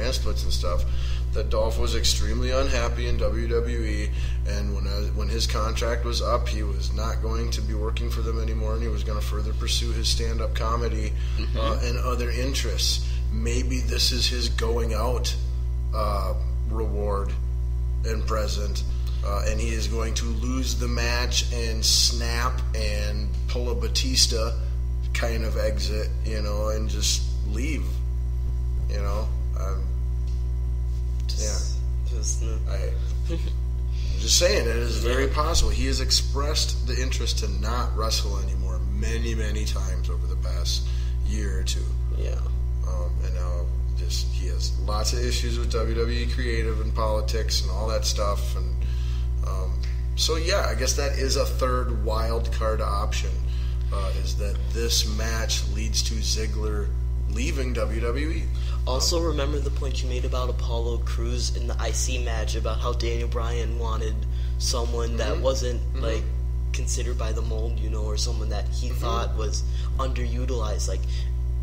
brand splits and stuff, that Dolph was extremely unhappy in WWE, and when his contract was up, he was not going to be working for them anymore, and he was going to further pursue his stand-up comedy and other interests. Maybe this is his going out reward and present, and he is going to lose the match and snap and pull a Batista kind of exit, and just leave, I'm just saying, it is very possible. He has expressed the interest to not wrestle anymore many, many times over the past year or two. Yeah. And now he has lots of issues with WWE creative and politics and all that stuff. And so, I guess that is a third wild card option, is that this match leads to Ziggler leaving WWE. Also, remember the point you made about Apollo Crews in the IC match about how Daniel Bryan wanted someone that wasn't like considered by the mold, or someone that he thought was underutilized. Like,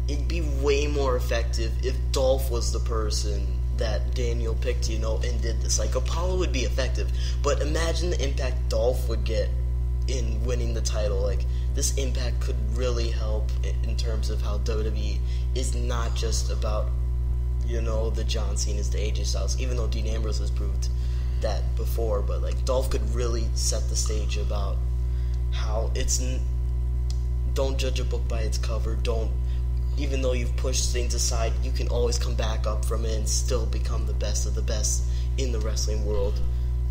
it'd be way more effective if Dolph was the person that Daniel picked, and did this. Like, Apollo would be effective, but imagine the impact Dolph would get in winning the title. Like, this impact could really help in terms of how WWE is not just about, the John Cena's, the AJ Styles, even though Dean Ambrose has proved that before, but, like, Dolph could really set the stage about how don't judge a book by its cover, even though you've pushed things aside, you can always come back up from it and still become the best of the best in the wrestling world.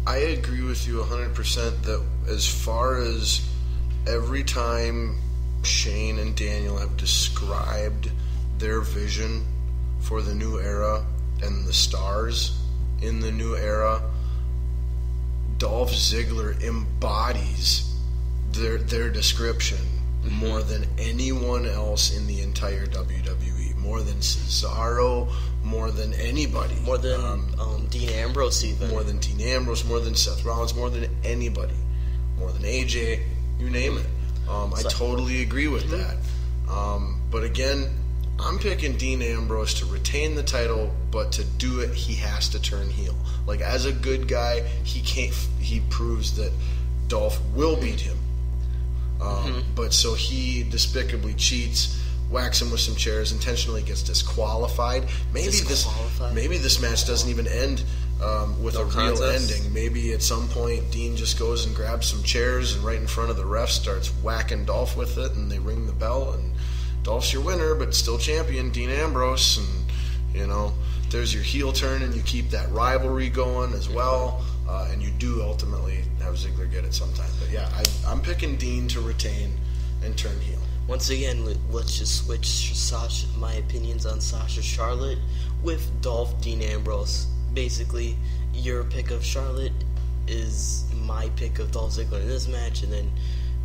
I agree with you 100% that as far as every time Shane and Daniel have described their vision for the new era and the stars in the new era, Dolph Ziggler embodies their description more than anyone else in the entire WWE, more than Cesaro, more than anybody. More than Dean Ambrose even. More than Dean Ambrose, more than Seth Rollins, more than anybody. More than AJ, you name it. I totally agree with that. But again, I'm picking Dean Ambrose to retain the title, but to do it, he has to turn heel. Like, as a good guy, he proves that Dolph will beat him. But so he despicably cheats, whacks him with some chairs, intentionally gets disqualified. Maybe this match doesn't even end with a real ending. Maybe at some point Dean just goes and grabs some chairs and right in front of the ref starts whacking Dolph with it, and they ring the bell, and Dolph's your winner, but still champion, Dean Ambrose, and there's your heel turn, and you keep that rivalry going as well. And you do ultimately have Ziggler get it sometime. But I'm picking Dean to retain and turn heel. Once again, let's just switch my opinions on Sasha Charlotte with Dolph, Dean Ambrose. Basically, your pick of Charlotte is my pick of Dolph Ziggler in this match, and then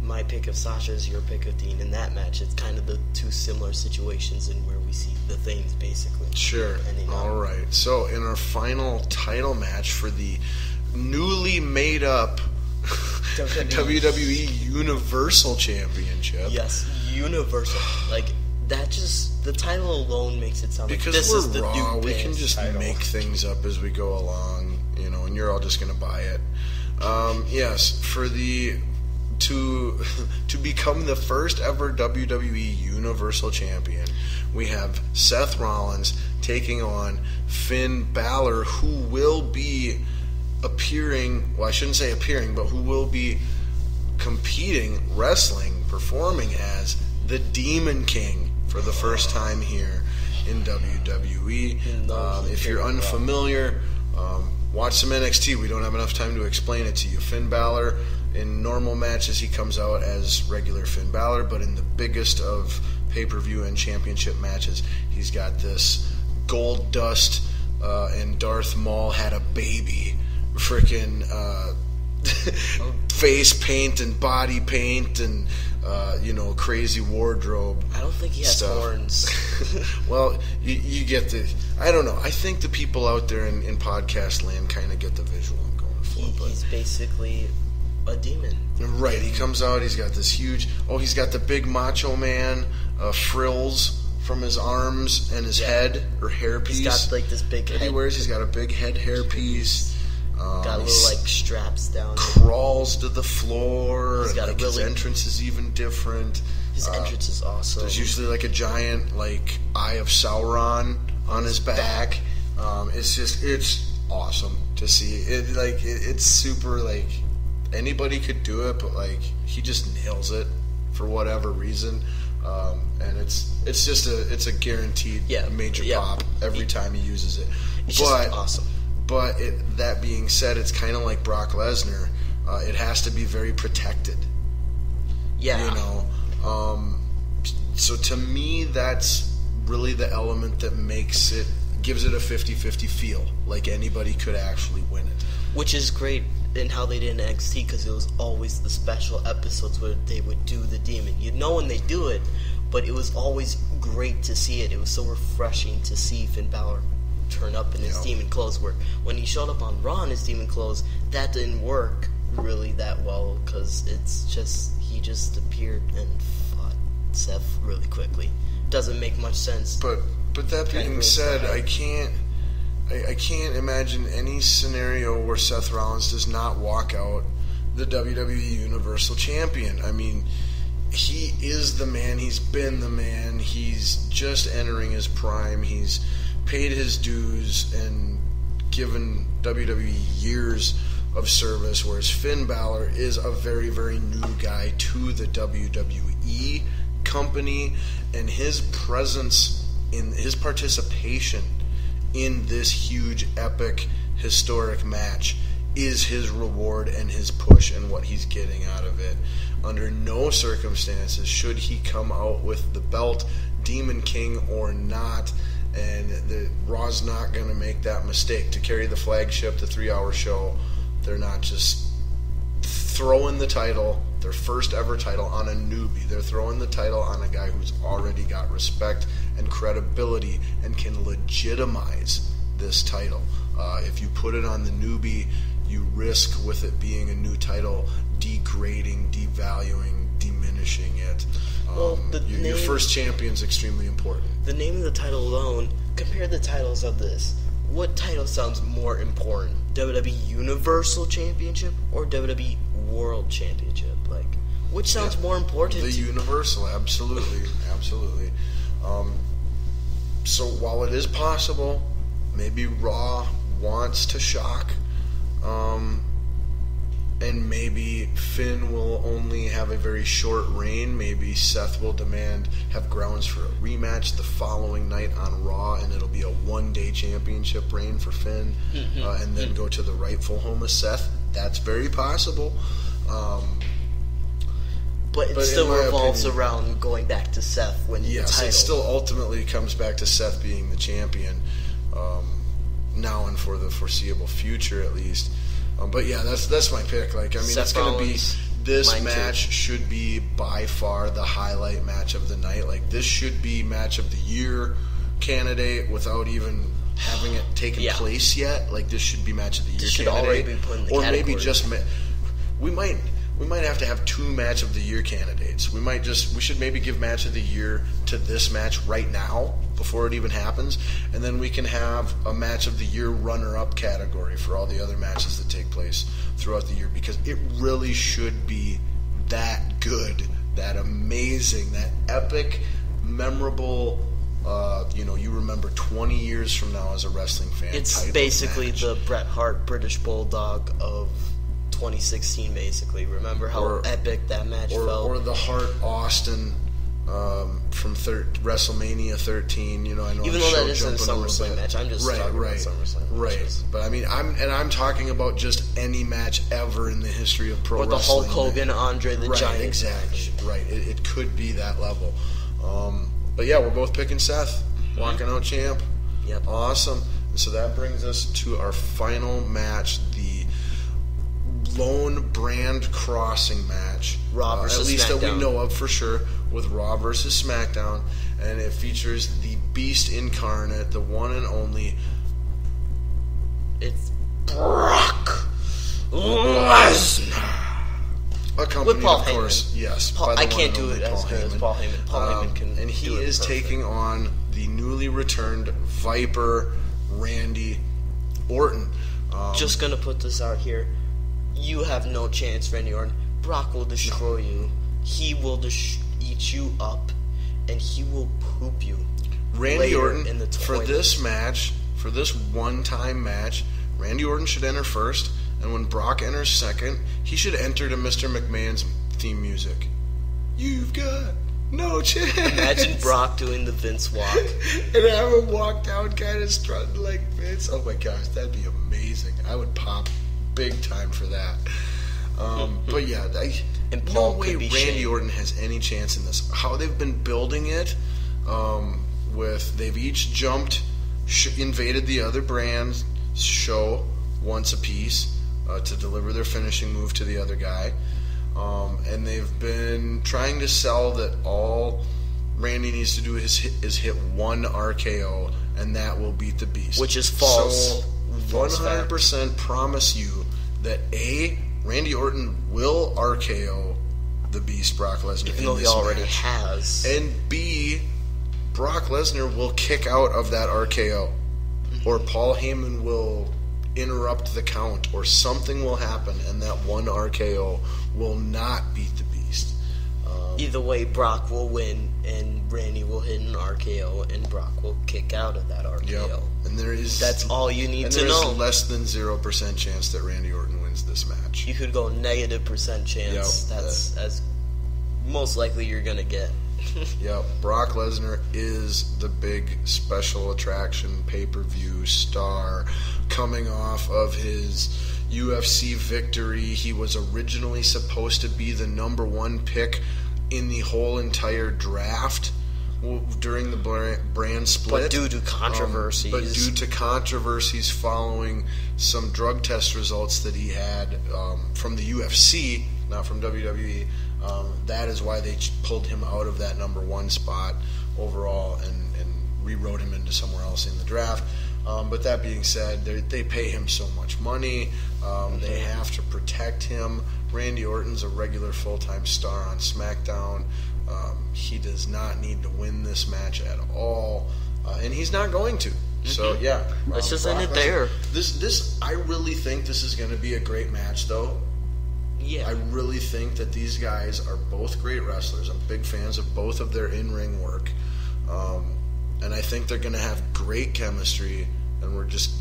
my pick of Sasha is your pick of Dean in that match. It's kind of the two similar situations in where we see the things, basically. Sure. All right. So, in our final title match for the newly made up WWE Universal Championship. Yes, Universal. Like, that just, the title alone makes it sound because like this is the Raw, new we can just title. Make things up as we go along, and you're all just going to buy it. Yes, for to become the first ever WWE Universal Champion, we have Seth Rollins taking on Finn Balor, who will be appearing, well, I shouldn't say appearing, but who will be competing, wrestling, performing as the Demon King for the first time here in WWE. If you're unfamiliar, watch some NXT. We don't have enough time to explain it to you. Finn Balor, in normal matches, he comes out as regular Finn Balor, but in the biggest of pay-per-view and championship matches, he's got this gold dust and Darth Maul had a baby freaking face paint and body paint and crazy wardrobe. I don't think he has horns. Well, you get the, I don't know, I think the people out there in podcast land kind of get the visual I'm going for. He's basically a demon. Right, he comes out, he's got this huge, he's got the big Macho Man frills from his arms and his head or hairpiece. He's got like this big head. He wears. He's got a big head hairpiece. Got little like straps down. Crawls to the floor. He's got and, his entrance is even different. His entrance is awesome. There's usually like a giant like Eye of Sauron on his back. It's awesome to see. It's super like anybody could do it, but like he just nails it for whatever reason. And it's a guaranteed major pop every time he uses it. It's just awesome. But that being said, it's kind of like Brock Lesnar. It has to be very protected. Yeah. You know? So to me, that's really the element that gives it a 50-50 feel. Like anybody could actually win it. Which is great in how they did in NXT, because it was always the special episodes where they would do the demon. You'd know when they do it, but it was always great to see it. It was so refreshing to see Finn Balor turn up in his demon clothes, where when he showed up on Raw in his demon clothes, that didn't work really that well, because he just appeared and fought Seth really quickly. Doesn't make much sense. But that being said, I can't imagine any scenario where Seth Rollins does not walk out the WWE Universal Champion. I mean, he is the man. He's been the man. He's just entering his prime. He's paid his dues and given WWE years of service, whereas Finn Balor is a very, very new guy to the WWE company, and his presence in his participation in this huge, epic, historic match is his reward and his push and what he's getting out of it. Under no circumstances should he come out with the belt, Demon King or not, and Raw's not going to make that mistake. To carry the flagship, the 3-hour show, they're not just throwing the title, their first ever title, on a newbie. They're throwing the title on a guy who's already got respect and credibility and can legitimize this title. If you put it on the newbie, you risk with it being a new title degrading, devaluing, diminishing it. Your first champion's extremely important. The name of the title alone, compare the titles of this. What title sounds more important? WWE Universal Championship or WWE World Championship? Like, which sounds more important? The Universal, absolutely. Absolutely. So while it is possible, maybe Raw wants to shock, and maybe Finn will only have a very short reign. Maybe Seth will have grounds for a rematch the following night on Raw, and it'll be a one-day championship reign for Finn, and then go to the rightful home of Seth. That's very possible. But it still revolves around going back to Seth winning the title. Yes, it still ultimately comes back to Seth being the champion, now and for the foreseeable future at least. But yeah, that's my pick. Like, I mean, Seth it's going to be, this match too. should be by far the highlight match of the night. Like, this should be match of the year candidate without even having it taken place yet. Like, this should be match of the year this should candidate. already be put in the category. Maybe just we might have to have 2 match of the year candidates. We should maybe give match of the year to this match right now before it even happens, and then we can have a match of the year runner-up category for all the other matches that take place throughout the year, because it really should be that good, that amazing, that epic, memorable. You remember 20 years from now as a wrestling fan. It's basically the Bret Hart British Bulldog of 2016, basically. Remember how epic that match felt? Or the Hart Austin from WrestleMania 13. I know. Even though that isn't a SummerSlam match, I'm just talking about SummerSlam matches. But I mean, I'm talking about just any match ever in the history of pro wrestling. Or the Hulk Hogan, Andre the Giant. Exactly. Match. Right. It could be that level. But yeah, we're both picking Seth, walking out champ. Yep. Awesome. And so that brings us to our final match, the lone brand crossing match, Raw versus at least SmackDown. That we know of for sure, with Raw versus SmackDown, and it features the Beast incarnate, the one and only. It's Brock Lesnar, accompanied Paul of Heyman. course, yes. I can't do it as good as Paul Heyman. Paul Heyman can and he do it is perfect. taking on the newly returned Viper, Randy Orton. Just gonna put this out here. You have no chance, Randy Orton. Brock will destroy you. He will eat you up, and he will poop you. Randy Orton, in the for this match, for this one-time match, Randy Orton should enter first, and when Brock enters second, he should enter to Mr. McMahon's theme music. You've got no chance. Imagine Brock doing the Vince walk. And have him walk down kind of strutting like Vince. Oh my gosh, that'd be amazing. I would pop big time for that. But yeah, And no Paul way could be Randy Shane. Orton has any chance in this. How they've been building it, they've each jumped, invaded the other brand's show once apiece to deliver their finishing move to the other guy. And they've been trying to sell that all Randy needs to do is hit one RKO, and that will beat the Beast. Which is false. So, False 100% promise you that A, Randy Orton will RKO the Beast, Brock Lesnar, Even in though he this already match. has. And B, Brock Lesnar will kick out of that RKO. Or Paul Heyman will interrupt the count, or something will happen, and that one RKO will not beat the Beast. Either way, Brock will win, and Randy will hit an RKO, and Brock will kick out of that RKO. Yep. And That's all you need to there know. is less than 0% chance that Randy Orton wins this match. You could go -% chance. Yep. That's as most likely you're gonna get. Yep, Brock Lesnar is the big special attraction pay-per-view star coming off of his UFC victory. He was originally supposed to be the number one pick in the whole entire draft during the brand split. But due to controversies. Following some drug test results that he had from the UFC, not from WWE, that is why they pulled him out of that number one spot overall and rewrote him into somewhere else in the draft. But that being said, they pay him so much money. They have to protect him. Randy Orton's a regular full-time star on SmackDown. He does not need to win this match at all, and he's not going to. So yeah, Let's just end it Lesnar. there. This I really think this is going to be a great match, though. Yeah. I really think that these guys are both great wrestlers. I'm big fans of both of their in-ring work, and I think they're going to have great chemistry. And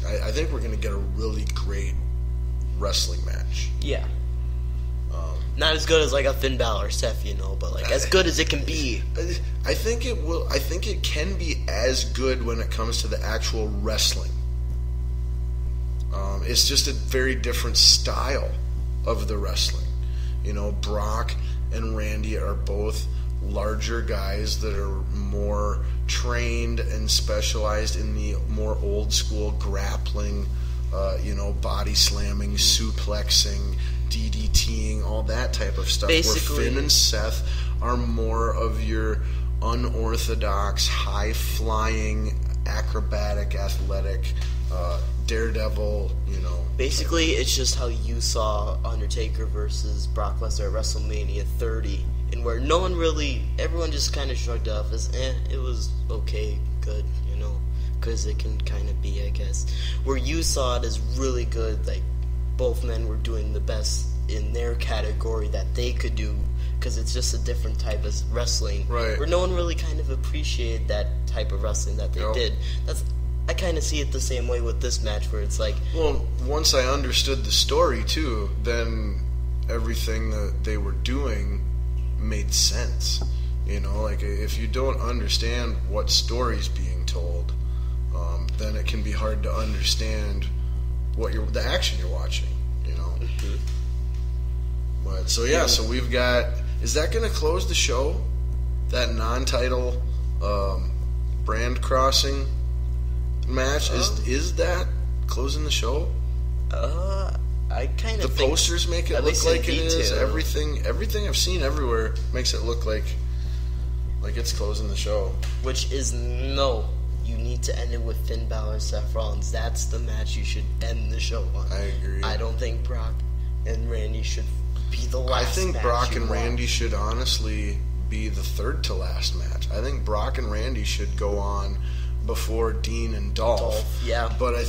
I think we're going to get a really great wrestling match. Yeah. Not as good as like a Finn Balor Seth, but like as good as it can be. I think it will. I think it can be as good when it comes to the actual wrestling. It's just a very different style of the wrestling. Brock and Randy are both larger guys that are more trained and specialized in the more old school grappling, body slamming, suplexing, DDTing, all that type of stuff. Basically, where Finn and Seth are more of your unorthodox, high-flying, acrobatic, athletic, daredevil, Basically, it's just how you saw Undertaker versus Brock Lesnar at WrestleMania 30, and where everyone just kind of shrugged off as, it was okay, good, because it can kind of be, I guess. Where you saw it as really good, like, both men were doing the best in their category that they could do, because it's just a different type of wrestling. Right. Where no one really kind of appreciated that type of wrestling that they did. I kind of see it the same way with this match, where it's like... Well, once I understood the story, too, then everything that they were doing made sense. Like, if you don't understand what story's being told, then it can be hard to understand the action you're watching, Mm-hmm. But, so we've got... Is that going to close the show? That non-title brand crossing match? Is that closing the show? I kind of The posters make it look like it is. Everything I've seen everywhere makes it look like it's closing the show. Which is no. You need to end it with Finn Balor, Seth Rollins. That's the match you should end the show on. I agree. I don't think Brock and Randy should be the last. I think match Brock you and watch. Randy should honestly be the third to last match. I think Brock and Randy should go on before Dean and Dolph. Yeah. But I